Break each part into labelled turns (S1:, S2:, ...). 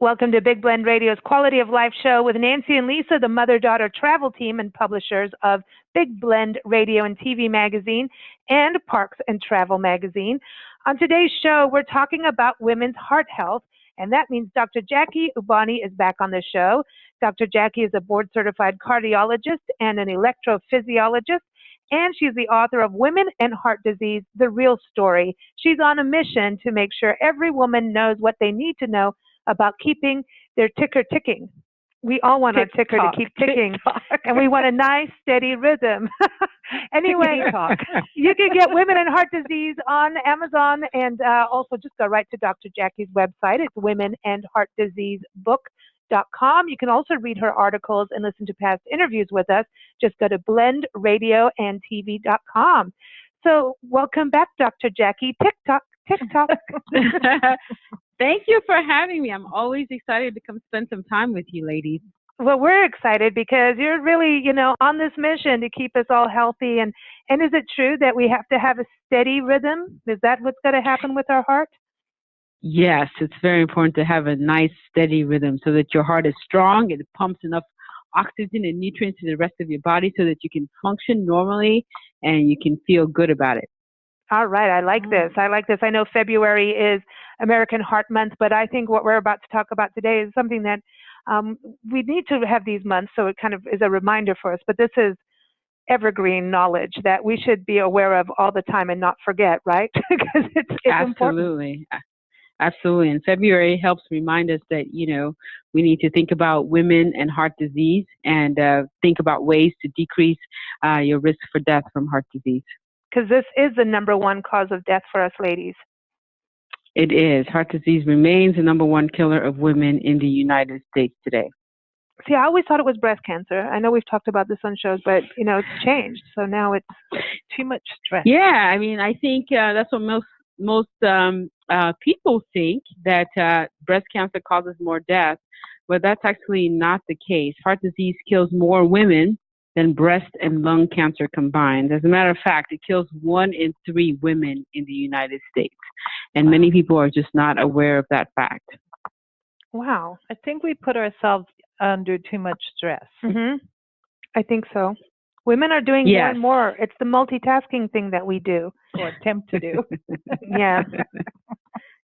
S1: Welcome to Big Blend Radio's Quality of Life show with Nancy and Lisa, the mother-daughter travel team and publishers of Big Blend Radio and TV magazine and Parks and Travel magazine. On today's show, we're talking about women's heart health, and that means Dr. Jackie Eubany is back on the show. Dr. Jackie is a board-certified cardiologist and an electrophysiologist, and she's the author of Women and Heart Disease, The Real Story. She's on a mission to make sure every woman knows what they need to know about keeping their ticker ticking. We all want our ticker to keep ticking, and we want a nice, steady rhythm. Anyway, you can get Women and Heart Disease on Amazon, and also just go right to Dr. Jackie's website. It's womenandheartdiseasebook.com. You can also read her articles and listen to past interviews with us. Just go to blendradioandtv.com. So welcome back, Dr. Jackie. TikTok.
S2: Thank you for having me. I'm always excited to come spend some time with you, ladies.
S1: Well, we're excited because you're really, on this mission to keep us all healthy. And is it true that we have to have a steady rhythm? Is that what's going to happen with our heart?
S2: Yes, it's very important to have a nice, steady rhythm so that your heart is strong and it pumps enough oxygen and nutrients to the rest of your body so that you can function normally and you can feel good about it.
S1: All right. I like this. I know February is American Heart Month, but I think what we're about to talk about today is something that we need to have these months, so it kind of is a reminder for us. But this is evergreen knowledge that we should be aware of all the time and not forget, right? Because it's
S2: Absolutely.
S1: important.
S2: Absolutely. And February helps remind us that, we need to think about women and heart disease and think about ways to decrease your risk for death from heart disease.
S1: Because this is the number one cause of death for us ladies.
S2: It is. Heart disease remains the number one killer of women in the United States today.
S1: See, I always thought it was breast cancer. I know we've talked about this on shows, but, it's changed. So now it's too much stress.
S2: Yeah, I think that's what most people think, that breast cancer causes more death, but that's actually not the case. Heart disease kills more women than breast and lung cancer combined. As a matter of fact, it kills 1 in 3 women in the United States. And many people are just not aware of that fact.
S1: Wow.
S3: I think we put ourselves under too much stress.
S1: Mm-hmm. I think so. Women are doing more and more. It's the multitasking thing that we do.
S3: Or attempt to do.
S1: Yeah.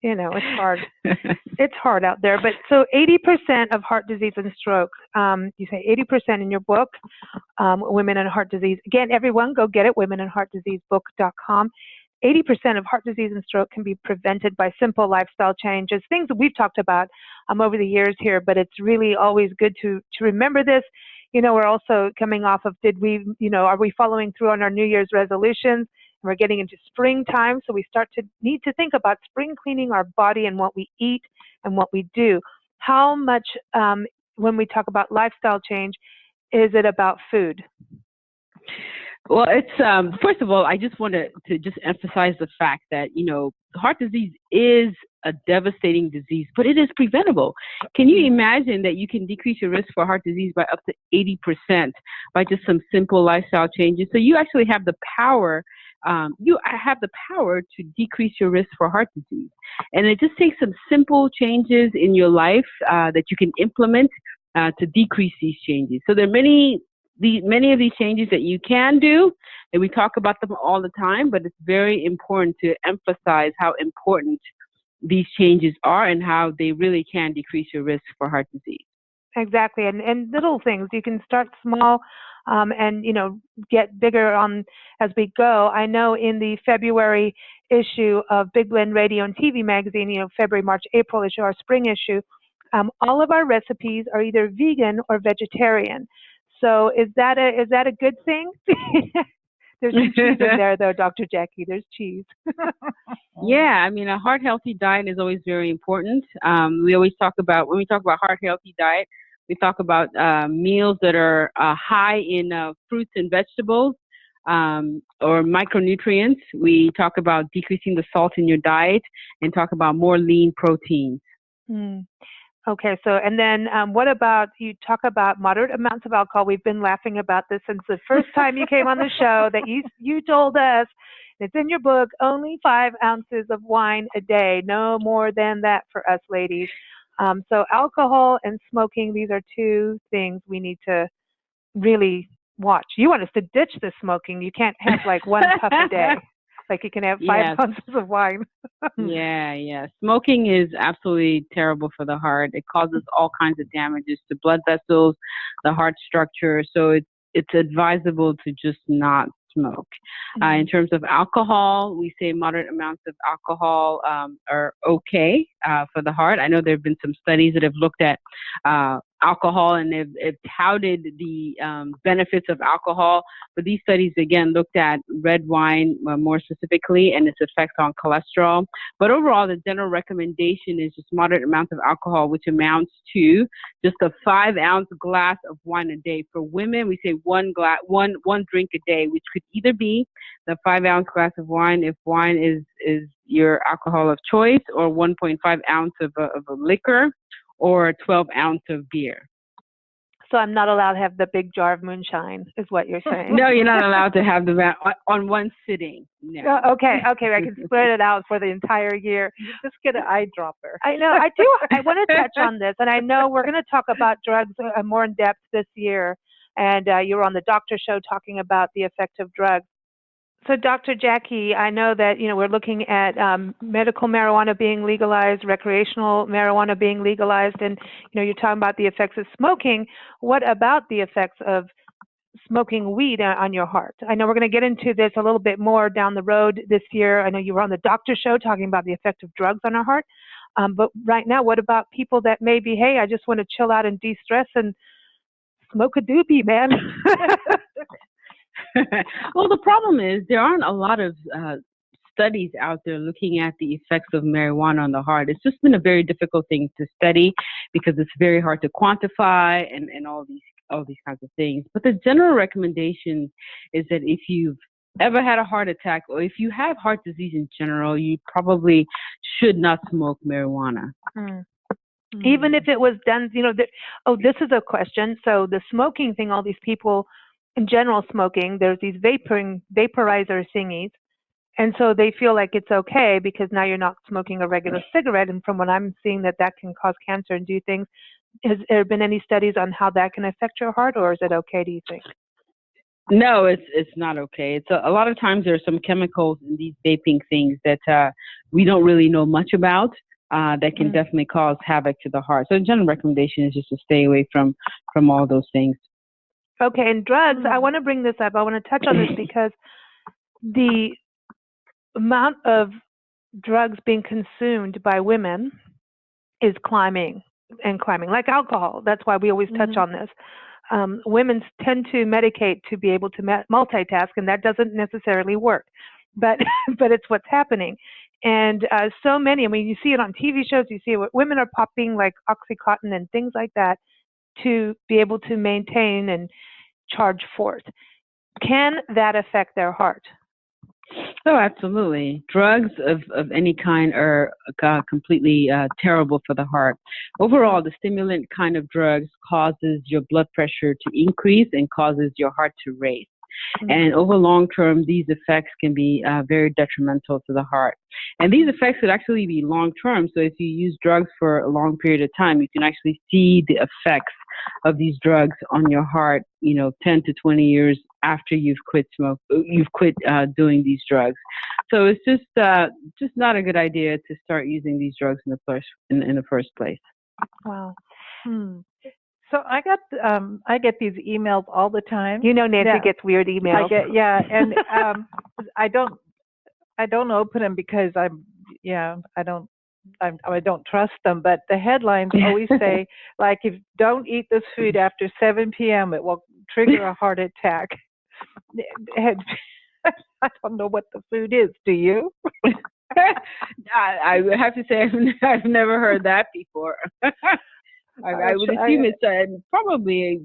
S1: It's hard. It's hard out there. But so 80% of heart disease and stroke, you say 80% in your book, Women and Heart Disease. Again, everyone, go get it, womenandheartdiseasebook.com. 80% of heart disease and stroke can be prevented by simple lifestyle changes, things that we've talked about over the years here, but it's really always good to remember this. We're also coming off of, are we following through on our New Year's resolutions? We're getting into springtime, so we need to think about spring cleaning our body and what we eat and what we do. How much, when we talk about lifestyle change, is it about food?
S2: Well, it's first of all, I just want to just emphasize the fact that heart disease is a devastating disease, but it is preventable. Can you imagine that you can decrease your risk for heart disease by up to 80% by just some simple lifestyle changes? So you actually have the power. You have the power to decrease your risk for heart disease, and it just takes some simple changes in your life that you can implement to decrease these changes. So there are many of these changes that you can do, and we talk about them all the time, but it's very important to emphasize how important these changes are and how they really can decrease your risk for heart disease.
S1: Exactly. And little things. You can start small and, get bigger on as we go. I know in the February issue of Big Blend Radio and TV magazine, February, March, April issue, our spring issue, all of our recipes are either vegan or vegetarian. So is that a good thing? There's some cheese in there, though, Dr. Jackie. There's cheese.
S2: Yeah, a heart-healthy diet is always very important. We always talk about, when we talk about heart-healthy diet, we talk about meals that are high in fruits and vegetables or micronutrients. We talk about decreasing the salt in your diet and talk about more lean proteins.
S1: Okay, so and then what about, you talk about moderate amounts of alcohol. We've been laughing about this since the first time you came on the show, that you told us, it's in your book, only 5 ounces of wine a day, no more than that for us ladies. So alcohol and smoking, these are two things we need to really watch. You want us to ditch the smoking. You can't have like one puff a day. Like you can have 5
S2: Yes.
S1: ounces of wine.
S2: Yeah. Smoking is absolutely terrible for the heart. It causes all kinds of damages to blood vessels, the heart structure. So it's advisable to just not smoke. In terms of alcohol, we say moderate amounts of alcohol are okay for the heart. I know there have been some studies that have looked at alcohol and they've touted the benefits of alcohol. But these studies, again, looked at red wine more specifically and its effects on cholesterol. But overall, the general recommendation is just moderate amounts of alcohol, which amounts to just a 5-ounce glass of wine a day. For women, we say one drink a day, which could either be the 5-ounce glass of wine, if wine is your alcohol of choice, or 1.5 ounce of a liquor, or 12 ounce of beer.
S1: So I'm not allowed to have the big jar of moonshine, is what you're saying.
S2: No, you're not allowed to have them on one sitting. No.
S1: Okay, I can spread it out for the entire year.
S3: Just get an eyedropper.
S1: I know, I want to touch on this, and I know we're going to talk about drugs more in depth this year, and you were on the doctor show talking about the effect of drugs. So, Dr. Jackie, I know that, we're looking at medical marijuana being legalized, recreational marijuana being legalized, and, you're talking about the effects of smoking. What about the effects of smoking weed on your heart? I know we're going to get into this a little bit more down the road this year. I know you were on the doctor show talking about the effect of drugs on our heart. But right now, what about people that maybe, hey, I just want to chill out and de-stress and smoke a doobie, man?
S2: Well, the problem is there aren't a lot of studies out there looking at the effects of marijuana on the heart. It's just been a very difficult thing to study because it's very hard to quantify and all these kinds of things. But the general recommendation is that if you've ever had a heart attack or if you have heart disease in general, you probably should not smoke marijuana.
S1: Even if it was done, this is a question. So the smoking thing, all these people in general smoking, there's these vaporizer thingies. And so they feel like it's okay because now you're not smoking a regular cigarette. And from what I'm seeing, that can cause cancer and do things. Has there been any studies on how that can affect your heart, or is it okay, do you think?
S2: No, it's not okay. It's a lot of times there are some chemicals in these vaping things that we don't really know much about that can definitely cause havoc to the heart. So the general recommendation is just to stay away from all those things.
S1: Okay, and drugs, I want to bring this up. I want to touch on this because the amount of drugs being consumed by women is climbing, like alcohol. That's why we always touch on this. Women tend to medicate to be able to multitask, and that doesn't necessarily work. But it's what's happening. And so many, you see it on TV shows, you see what women are popping like Oxycontin and things like that to be able to maintain and charge forth. Can that affect their heart?
S2: Oh, absolutely. Drugs of any kind are completely terrible for the heart. Overall, the stimulant kind of drugs causes your blood pressure to increase and causes your heart to race. And over long term, these effects can be very detrimental to the heart. And these effects could actually be long term. So if you use drugs for a long period of time, you can actually see the effects of these drugs on your heart, 10 to 20 years after you've quit doing these drugs. So it's just not a good idea to start using these drugs in the first place.
S1: Wow.
S3: So I get these emails all the time.
S1: Nancy gets weird emails.
S3: And I don't open them because I don't trust them. But the headlines always say, like, if don't eat this food after 7 p.m., it will trigger a heart attack. I don't know what the food is. Do you?
S2: I would have to say I've never heard that before. I would assume it's probably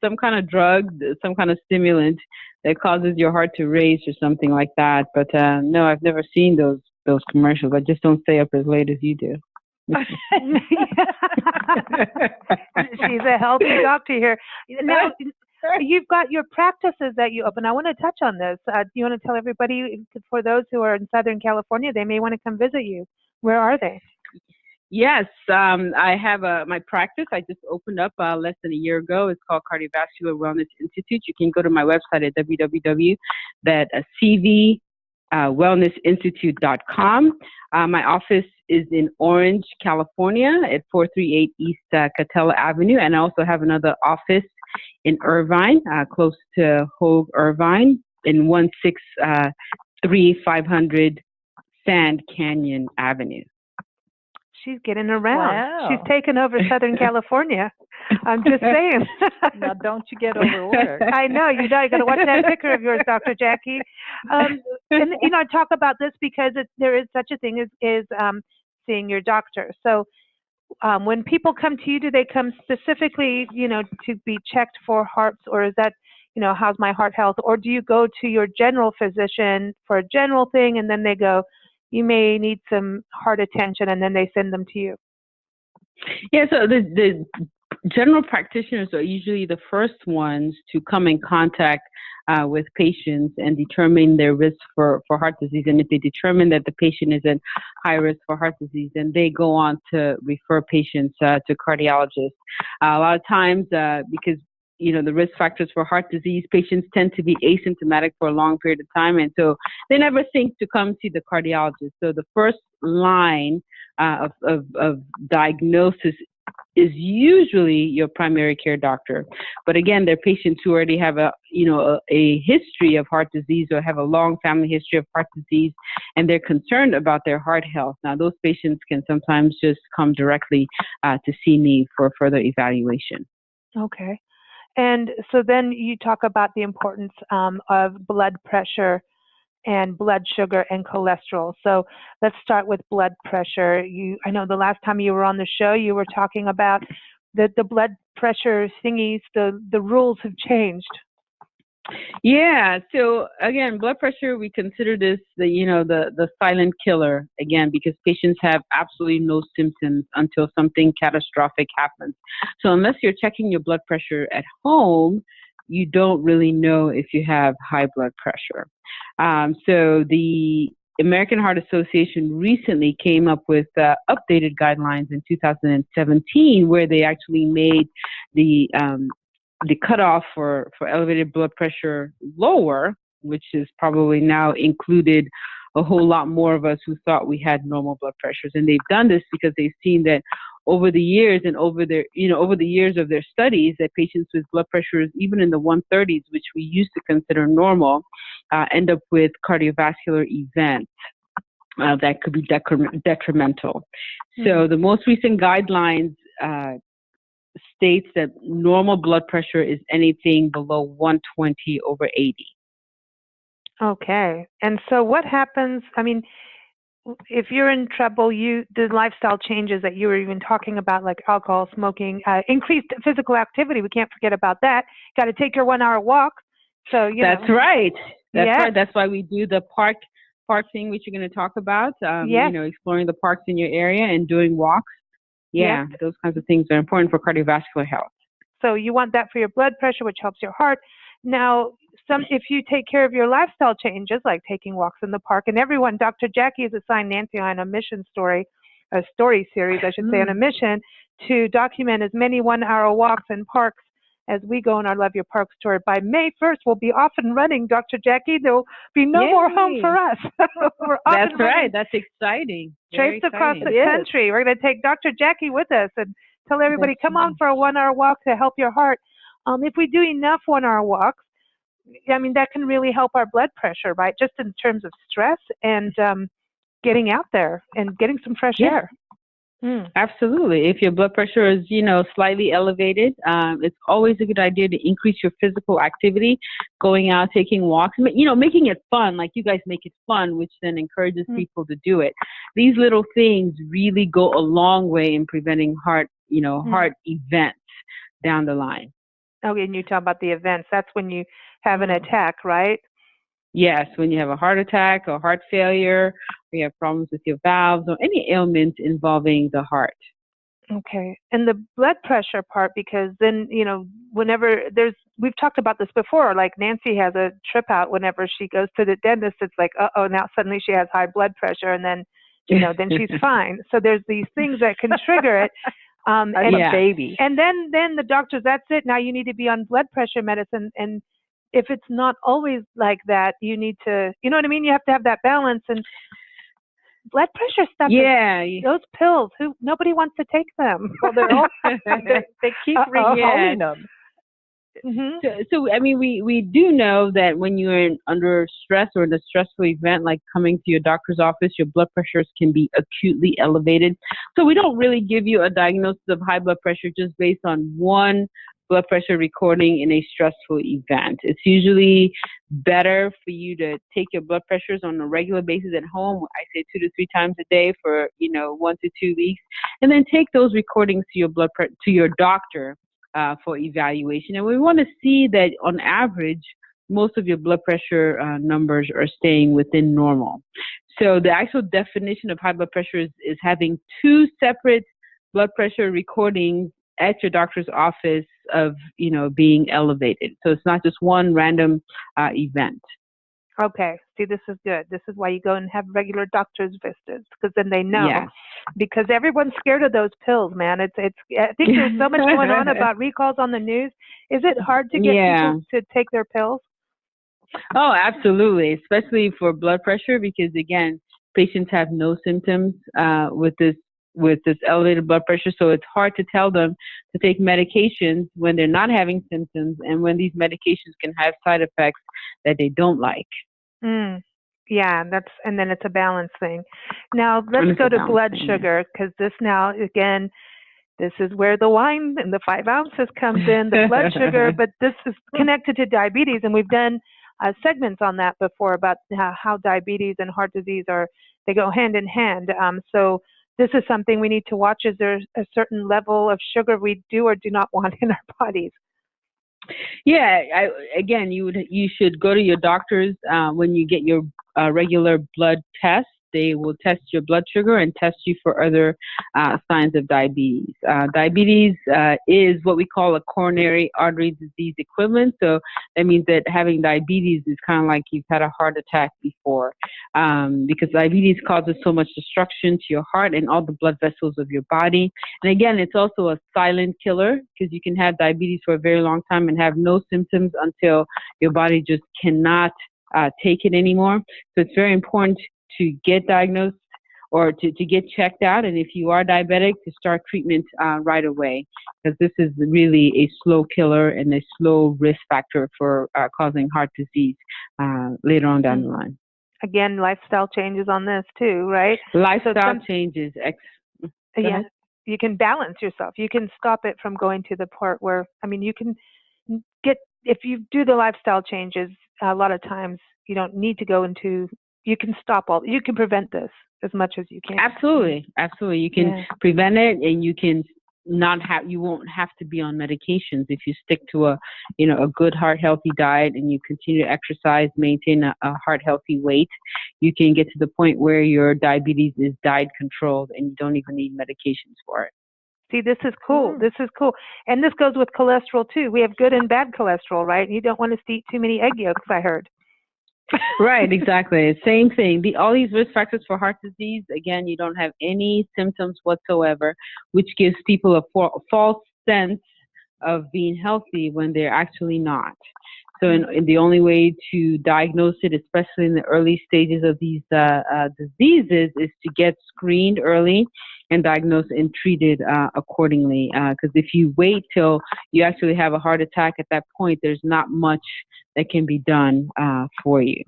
S2: some kind of drug, some kind of stimulant that causes your heart to race or something like that. But no, I've never seen those commercials. I just don't stay up as late as you do.
S1: She's a healthy doctor here. Now, you've got your practices that you open. I want to touch on this. Do you want to tell everybody, for those who are in Southern California, they may want to come visit you. Where are they?
S2: Yes, I have my practice. I just opened up less than a year ago. It's called Cardiovascular Wellness Institute. You can go to my website at www.cvwellnessinstitute.com. My office is in Orange, California at 438 East Catella Avenue. And I also have another office in Irvine, close to Hogue, Irvine, in 163 Sand Canyon Avenue.
S1: She's getting around.
S3: Wow.
S1: She's taken over Southern California. I'm just saying.
S3: Now, don't you get overworked.
S1: I know. You got to watch that ticker of yours, Dr. Jackie. And, I talk about this because there is such a thing as seeing your doctor. So when people come to you, do they come specifically, to be checked for hearts, or is that, how's my heart health? Or do you go to your general physician for a general thing, and then they go, you may need some heart attention, and then they send them to you?
S2: Yeah, so the general practitioners are usually the first ones to come in contact with patients and determine their risk for heart disease. And if they determine that the patient is at high risk for heart disease, then they go on to refer patients to cardiologists. A lot of times, because the risk factors for heart disease, patients tend to be asymptomatic for a long period of time, and so they never think to come see the cardiologist. So the first line of diagnosis is usually your primary care doctor. But again, they're patients who already have a history of heart disease or have a long family history of heart disease, and they're concerned about their heart health. Now, those patients can sometimes just come directly to see me for further evaluation.
S1: Okay. And so then you talk about the importance of blood pressure and blood sugar and cholesterol. So let's start with blood pressure. I know the last time you were on the show, you were talking about the blood pressure thingies, the rules have changed.
S2: Yeah. So again, blood pressure, we consider this the silent killer, again, because patients have absolutely no symptoms until something catastrophic happens. So unless you're checking your blood pressure at home, you don't really know if you have high blood pressure. So the American Heart Association recently came up with updated guidelines in 2017, where they actually made the cutoff for elevated blood pressure lower, which is probably now included a whole lot more of us who thought we had normal blood pressures. And they've done this because they've seen that over the years and over the years of their studies, that patients with blood pressures, even in the 130s, which we used to consider normal, end up with cardiovascular events that could be detrimental. So the most recent guidelines states that normal blood pressure is anything below 120/80.
S1: Okay. And so what happens, if you're in trouble, the lifestyle changes that you were even talking about, like alcohol, smoking, increased physical activity, we can't forget about that. Got to take your 1 hour walk. So,
S2: That's right. That's
S1: yeah.
S2: right. That's why we do the park thing, which you're going to talk about, exploring the parks in your area and doing walks. Yeah, those kinds of things are important for cardiovascular health.
S1: So you want that for your blood pressure, which helps your heart. Now, if you take care of your lifestyle changes, like taking walks in the park, and everyone, Dr. Jackie has assigned Nancy on a story series, I should say, on a mission to document as many 1 hour walks in parks as we go on our Love Your Parks tour. By May 1st, we'll be off and running, Dr. Jackie. There will be no more home for us. We're off
S2: That's
S1: and
S2: right.
S1: running.
S2: That's exciting.
S1: Traced across the country. We're going to take Dr. Jackie with us and tell everybody, come on for a 1 hour walk to help your heart. If we do enough 1 hour walks, that can really help our blood pressure, right? Just in terms of stress and getting out there and getting some fresh air.
S2: Absolutely. If your blood pressure is, slightly elevated, it's always a good idea to increase your physical activity, going out, taking walks, making it fun, like you guys make it fun, which then encourages people to do it. These little things really go a long way in preventing heart events down the line.
S1: Okay, and you talk about the events. That's when you have an attack, right?
S2: Yes, when you have a heart attack or heart failure, or you have problems with your valves or any ailment involving the heart.
S1: Okay. And the blood pressure part, because then, whenever we've talked about this before, like Nancy has a trip out whenever she goes to the dentist, it's like, now suddenly she has high blood pressure. And then then she's fine. So there's these things that can trigger it.
S3: I'm a baby.
S1: And then the doctors, that's it. Now you need to be on blood pressure medicine. And if it's not always like that, you need to, you know what I mean? You have to have that balance. And blood pressure stuff. Those pills. Nobody wants to take them.
S3: Well, they're all they keep recalling them.
S2: Mm-hmm. So I mean, we do know that when you're under stress or in a stressful event, like coming to your doctor's office, your blood pressures can be acutely elevated. So we don't really give you a diagnosis of high blood pressure just based on one blood pressure recording in a stressful event. It's usually better for you to take your blood pressures on a regular basis at home. I say 2 to 3 times a day for 1 to 2 weeks, and then take those recordings to your doctor for evaluation. And we want to see that on average, most of your blood pressure numbers are staying within normal. So the actual definition of high blood pressure is having 2 separate blood pressure recordings at your doctor's office of, being elevated. So it's not just one random event.
S1: Okay. See, this is good. This is why you go and have regular doctor's visits, because then they know.
S2: Yes.
S1: Because everyone's scared of those pills, man. I think there's so much going on about recalls on the news. Is it hard to get people to take their pills?
S2: Oh, absolutely, especially for blood pressure, because again, patients have no symptoms with this elevated blood pressure, so it's hard to tell them to take medications when they're not having symptoms and when these medications can have side effects that they don't like.
S1: Yeah, and then it's a balance thing. Now let's go to blood sugar, because this is where the wine and the 5 ounces comes in, the blood sugar, but this is connected to diabetes, and we've done segments on that before about how diabetes and heart disease they go hand in hand. So this is something we need to watch. Is there a certain level of sugar we do or do not want in our bodies?
S2: Yeah, again, you should go to your doctors when you get your regular blood test. They will test your blood sugar and test you for other signs of diabetes. Diabetes is what we call a coronary artery disease equivalent. So that means that having diabetes is kind of like you've had a heart attack before, because diabetes causes so much destruction to your heart and all the blood vessels of your body. And again, it's also a silent killer, because you can have diabetes for a very long time and have no symptoms until your body just cannot take it anymore. So it's very important to get diagnosed or to get checked out. And if you are diabetic, to start treatment right away, because this is really a slow killer and a slow risk factor for causing heart disease later on down the line.
S1: Again, lifestyle changes on this too, right?
S2: Lifestyle changes.
S1: Yeah, you can balance yourself. You can stop it from going to the part where, you can if you do the lifestyle changes, a lot of times you don't need to go into, you can you can prevent this as much as you can.
S2: Absolutely. You can prevent it, and you can you won't have to be on medications if you stick to a good heart healthy diet and you continue to exercise, maintain a heart healthy weight. You can get to the point where your diabetes is diet controlled and you don't even need medications for it.
S1: See, this is cool. This is cool. And this goes with cholesterol too. We have good and bad cholesterol, right? You don't want to eat too many egg yolks, I heard.
S2: Right, exactly. Same thing. All these risk factors for heart disease, again, you don't have any symptoms whatsoever, which gives people a false sense of being healthy when they're actually not. So and the only way to diagnose it, especially in the early stages of these diseases, is to get screened early and diagnosed and treated accordingly. Because if you wait till you actually have a heart attack, at that point, there's not much that can be done for you.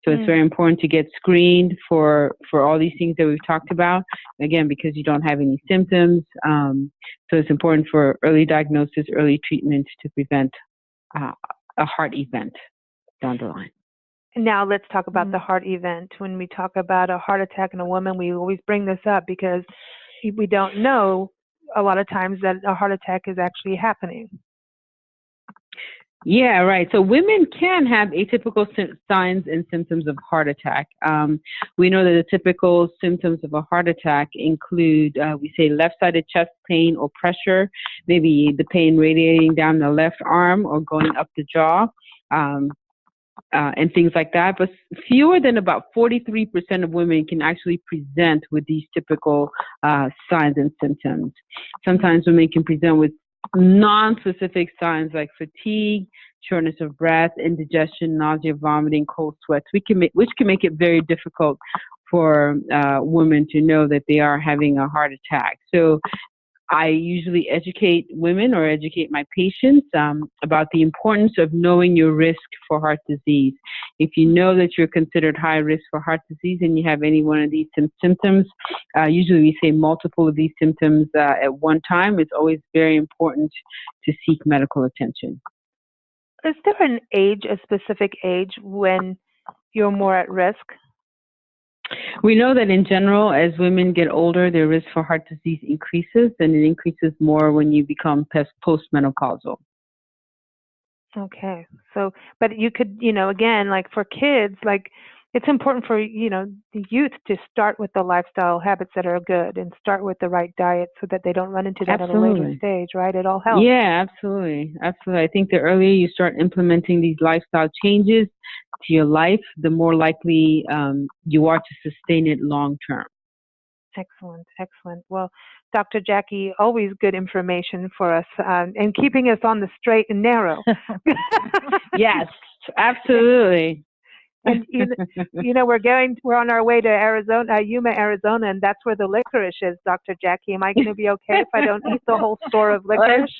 S2: So it's very important to get screened for all these things that we've talked about, again, because you don't have any symptoms. So it's important for early diagnosis, early treatment to prevent a heart event down the line.
S1: Now let's talk about the heart event. When we talk about a heart attack in a woman, we always bring this up because we don't know a lot of times that a heart attack is actually happening.
S2: Yeah, right. So women can have atypical signs and symptoms of heart attack. We know that the typical symptoms of a heart attack include, we say, left-sided chest pain or pressure, maybe the pain radiating down the left arm or going up the jaw. and things like that. But fewer than about 43% of women can actually present with these typical signs and symptoms. Sometimes women can present with non-specific signs like fatigue, shortness of breath, indigestion, nausea, vomiting, cold sweats, which can make it very difficult for women to know that they are having a heart attack. So I usually educate women or educate my patients about the importance of knowing your risk for heart disease. If you know that you're considered high risk for heart disease and you have any one of these symptoms, usually we say multiple of these symptoms at one time, it's always very important to seek medical attention.
S1: Is there an age, a specific age, when you're more at risk?
S2: We know that in general, as women get older, their risk for heart disease increases, and it increases more when you become postmenopausal.
S1: Okay. So, but you could, again, like for kids, like it's important for, the youth to start with the lifestyle habits that are good and start with the right diet so that they don't run into that at a later stage, right? It all helps.
S2: Yeah, absolutely. Absolutely. I think the earlier you start implementing these lifestyle changes to your life, the more likely you are to sustain it long term.
S1: Excellent, excellent. Well, Dr. Jackie, always good information for us and keeping us on the straight and narrow.
S2: Yes, absolutely.
S1: And we're on our way to Arizona, Yuma, Arizona, and that's where the licorice is, Dr. Jackie. Am I going to be okay if I don't eat the whole store of licorice?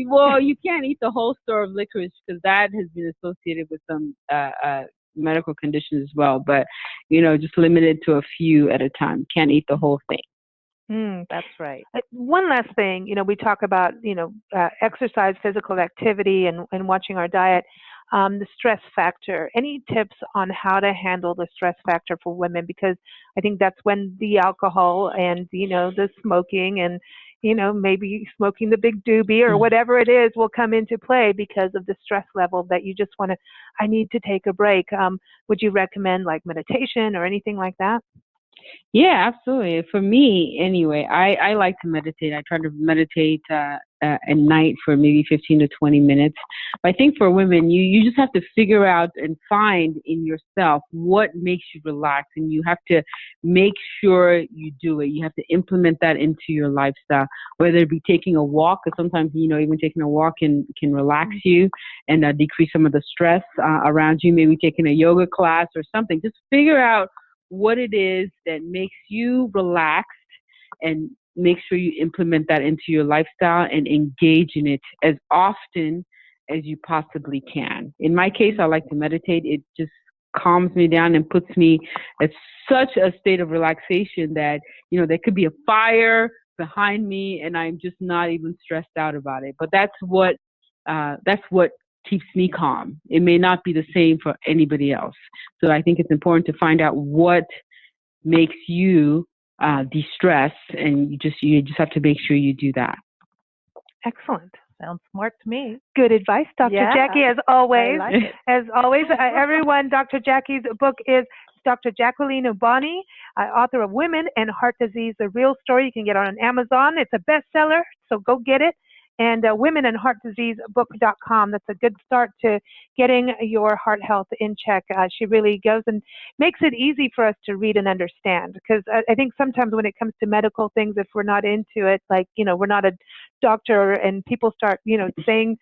S2: Well, you can't eat the whole store of licorice because that has been associated with some medical conditions as well. But, just limited to a few at a time. Can't eat the whole thing.
S3: That's right.
S1: One last thing, we talk about, exercise, physical activity, and watching our diet. The stress factor. Any tips on how to handle the stress factor for women? Because I think that's when the alcohol and, the smoking and, maybe smoking the big doobie or whatever it is will come into play because of the stress level that you just I need to take a break. Would you recommend like meditation or anything like that?
S2: Yeah, absolutely. For me, anyway, I like to meditate. I try to meditate at night for maybe 15 to 20 minutes. But I think for women, you just have to figure out and find in yourself what makes you relax, and you have to make sure you do it. You have to implement that into your lifestyle, whether it be taking a walk, because sometimes, even taking a walk can relax you and decrease some of the stress around you, maybe taking a yoga class or something. Just figure out what it is that makes you relaxed and make sure you implement that into your lifestyle and engage in it as often as you possibly can. In my case, I like to meditate. It just calms me down and puts me at such a state of relaxation that, there could be a fire behind me and I'm just not even stressed out about it. But that's what keeps me calm. It may not be the same for anybody else. So I think it's important to find out what makes you de-stress, and you just have to make sure you do that.
S1: Excellent.
S3: Sounds smart to me.
S1: Good advice, Dr. Jackie, as always.
S3: I like it.
S1: As always, everyone, Dr. Jackie's book is Dr. Jacqueline Eubany, author of Women and Heart Disease, The Real Story. You can get it on Amazon. It's a bestseller, so go get it. And womenandheartdiseasebook.com. That's a good start to getting your heart health in check. She really goes and makes it easy for us to read and understand. Because I think sometimes when it comes to medical things, if we're not into it, like, we're not a doctor and people start, saying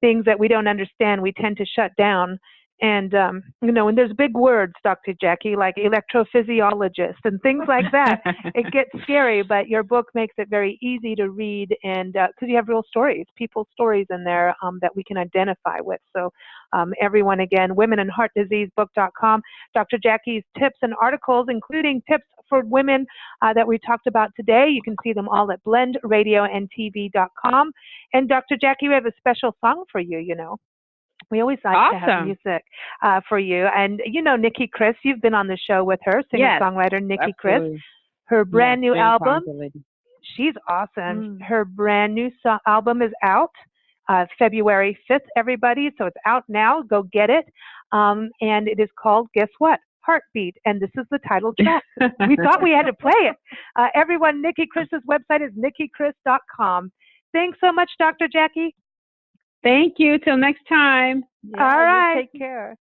S1: things that we don't understand, we tend to shut down. And, and there's big words, Dr. Jackie, like electrophysiologist and things like that. It gets scary, but your book makes it very easy to read, and because you have real stories, people's stories in there that we can identify with. So everyone, again, womenandheartdiseasebook.com. Dr. Jackie's tips and articles, including tips for women that we talked about today. You can see them all at blendradioandtv.com. And Dr. Jackie, we have a special song for you, We always like to have music for you. And Nikki Chris, you've been on the show with her, singer-songwriter Nikki Chris. Her brand new album, she's awesome. Her brand new album is out February 5th, everybody. So it's out now. Go get it. And it is called, guess what? Heartbeat. And this is the title track. We thought we had to play it. Everyone, Nikki Chris's website is nikkichris.com. Thanks so much, Dr. Jackie.
S2: Thank you. Till next time.
S3: All right. Take care.